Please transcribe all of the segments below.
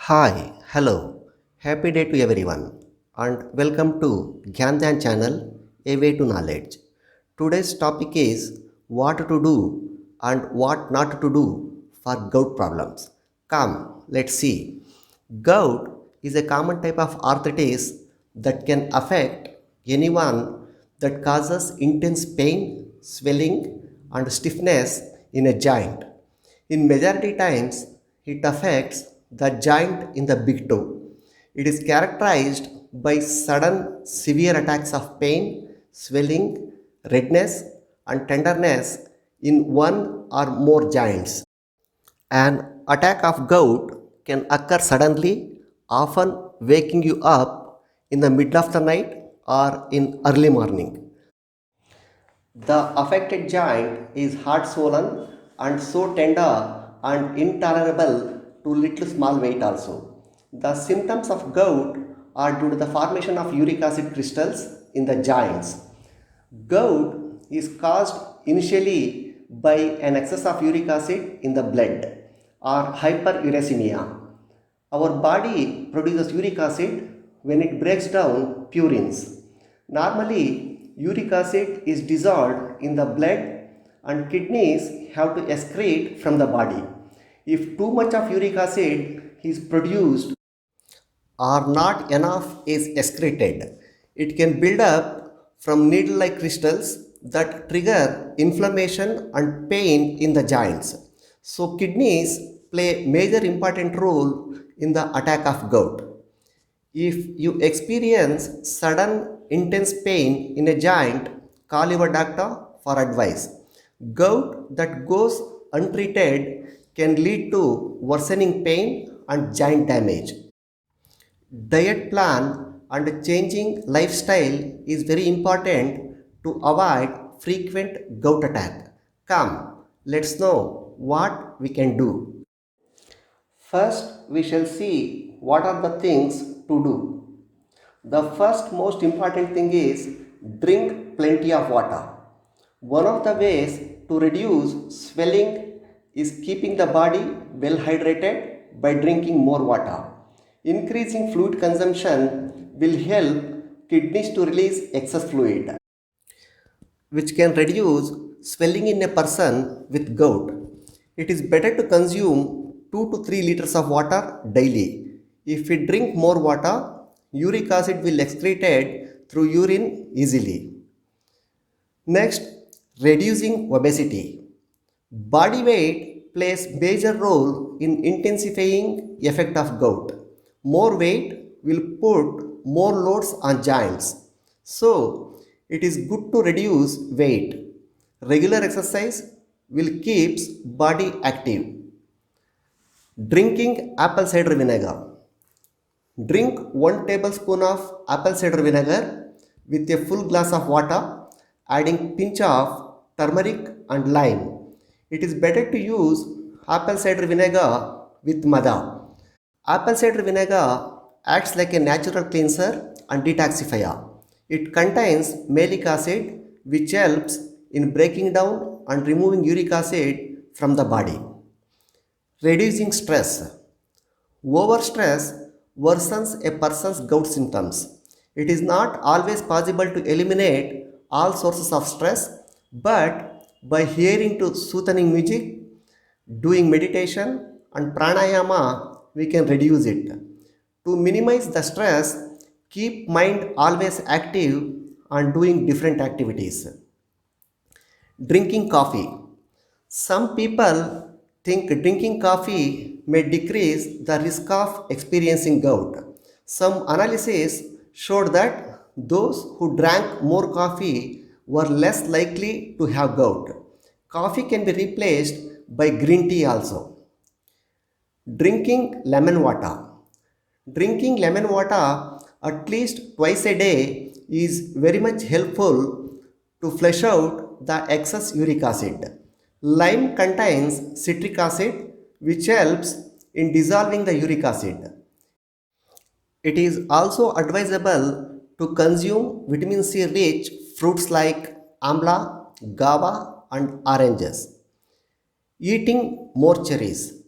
Hi, hello, happy day to everyone, and welcome to Gyandhan channel, A Way to Knowledge. Today's topic is what to do and what not to do for gout problems. Come, let's see. Gout is a common type of arthritis that can affect anyone that causes intense pain, swelling, and stiffness in a joint. In majority times, it affects the joint in the big toe. It is characterized by sudden severe attacks of pain, swelling, redness, and tenderness in one or more joints. An attack of gout can occur suddenly, often waking you up in the middle of the night or in early morning. The affected joint is hard swollen and so tender and intolerable to little small weight also. The symptoms of gout are due to the formation of uric acid crystals in the joints. Gout is caused initially by an excess of uric acid in the blood or hyperuricemia. Our body produces uric acid when it breaks down purines. Normally, uric acid is dissolved in the blood and kidneys have to excrete from the body. If too much of uric acid is produced or not enough is excreted, it can build up from needle like crystals that trigger inflammation and pain in the joints. So, kidneys play major important role in the attack of gout. If you experience sudden intense pain in a joint, call your doctor for advice. Gout that goes untreated can lead to worsening pain and joint damage. Diet plan and changing lifestyle is very important to avoid frequent gout attack. Come, let's know what we can do. First, we shall see what are the things to do. The first most important thing is drink plenty of water. One of the ways to reduce swelling is keeping the body well hydrated by drinking more water. Increasing fluid consumption will help kidneys to release excess fluid, which can reduce swelling in a person with gout. It is better to consume 2 to 3 liters of water daily. If we drink more water, uric acid will excreted through urine easily. Next, reducing obesity. Body weight plays major role in intensifying effect of gout. More weight will put more loads on joints. So, it is good to reduce weight. Regular exercise will keeps body active. Drinking apple cider vinegar. Drink 1 tablespoon of apple cider vinegar with a full glass of water, adding pinch of turmeric and lime. It is better to use apple cider vinegar with madha. Apple cider vinegar acts like a natural cleanser and detoxifier. It contains malic acid which helps in breaking down and removing uric acid from the body. Reducing stress. Overstress worsens a person's gout symptoms. It is not always possible to eliminate all sources of stress, but by hearing to soothing music, doing meditation and pranayama, we can reduce it. To minimize the stress, keep mind always active and doing different activities. Drinking coffee. Some people think drinking coffee may decrease the risk of experiencing gout. Some analysis showed that those who drank more coffee were less likely to have gout. Coffee can be replaced by green tea also. Drinking lemon water. Drinking lemon water at least twice a day is very much helpful to flush out the excess uric acid. Lime contains citric acid which helps in dissolving the uric acid. It is also advisable to consume vitamin C rich fruits like amla, guava and oranges. Eating more cherries.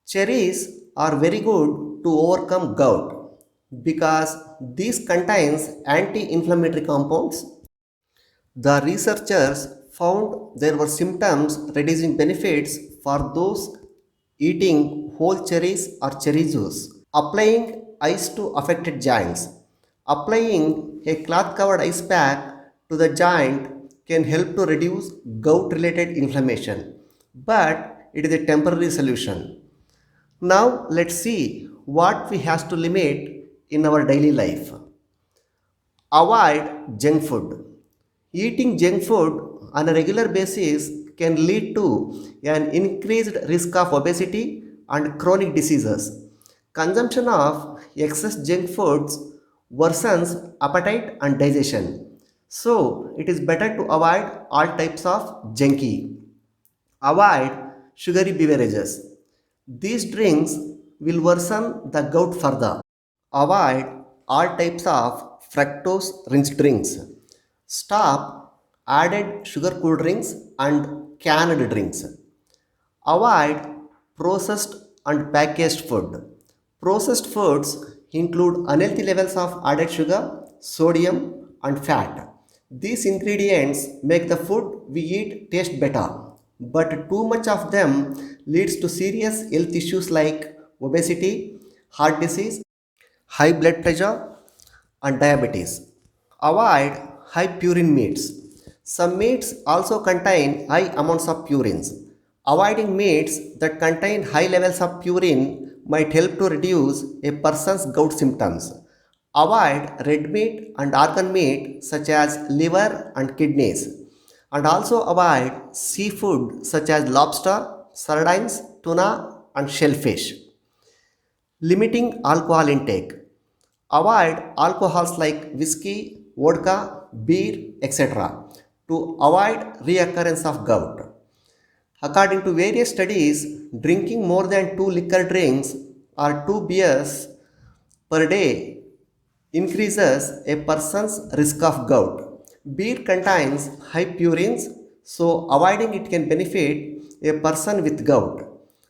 Cherries are very good to overcome gout because this contains anti-inflammatory compounds. The researchers found there were symptoms reducing benefits for those eating whole cherries or cherry juice. Applying ice to affected joints. Applying a cloth covered ice pack to the joint can help to reduce gout related inflammation, but it is a temporary solution. Now let's see what we have to limit in our daily life. Avoid junk food. Eating junk food on a regular basis can lead to an increased risk of obesity and chronic diseases. Consumption of excess junk foods worsens appetite and digestion. So, it is better to avoid all types of junky. Avoid sugary beverages. These drinks will worsen the gout further. Avoid all types of fructose rich drinks. Stop added sugar cool drinks and canned drinks. Avoid processed and packaged food. Processed foods include unhealthy levels of added sugar, sodium, and fat. These ingredients make the food we eat taste better, but too much of them leads to serious health issues like obesity, heart disease, high blood pressure, and diabetes. Avoid high purine meats. Some meats also contain high amounts of purines. Avoiding meats that contain high levels of purine might help to reduce a person's gout symptoms. Avoid red meat and organ meat such as liver and kidneys. And also avoid seafood such as lobster, sardines, tuna, and shellfish. Limiting alcohol intake. Avoid alcohols like whiskey, vodka, beer, etc. to avoid reoccurrence of gout. According to various studies, drinking more than 2 liquor drinks or 2 beers per day increases a person's risk of gout. Beer contains high purines, so avoiding it can benefit a person with gout.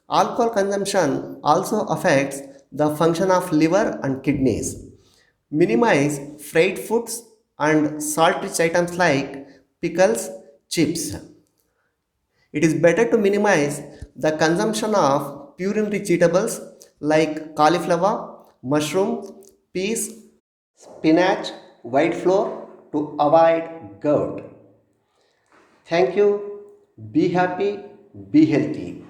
Alcohol consumption also affects the function of liver and kidneys. Minimize fried foods and salt rich items like pickles, chips. It is better to minimize the consumption of purine rich eatables like cauliflower, mushroom, peas, spinach, white flour to avoid gout. Thank you. Be happy, be healthy.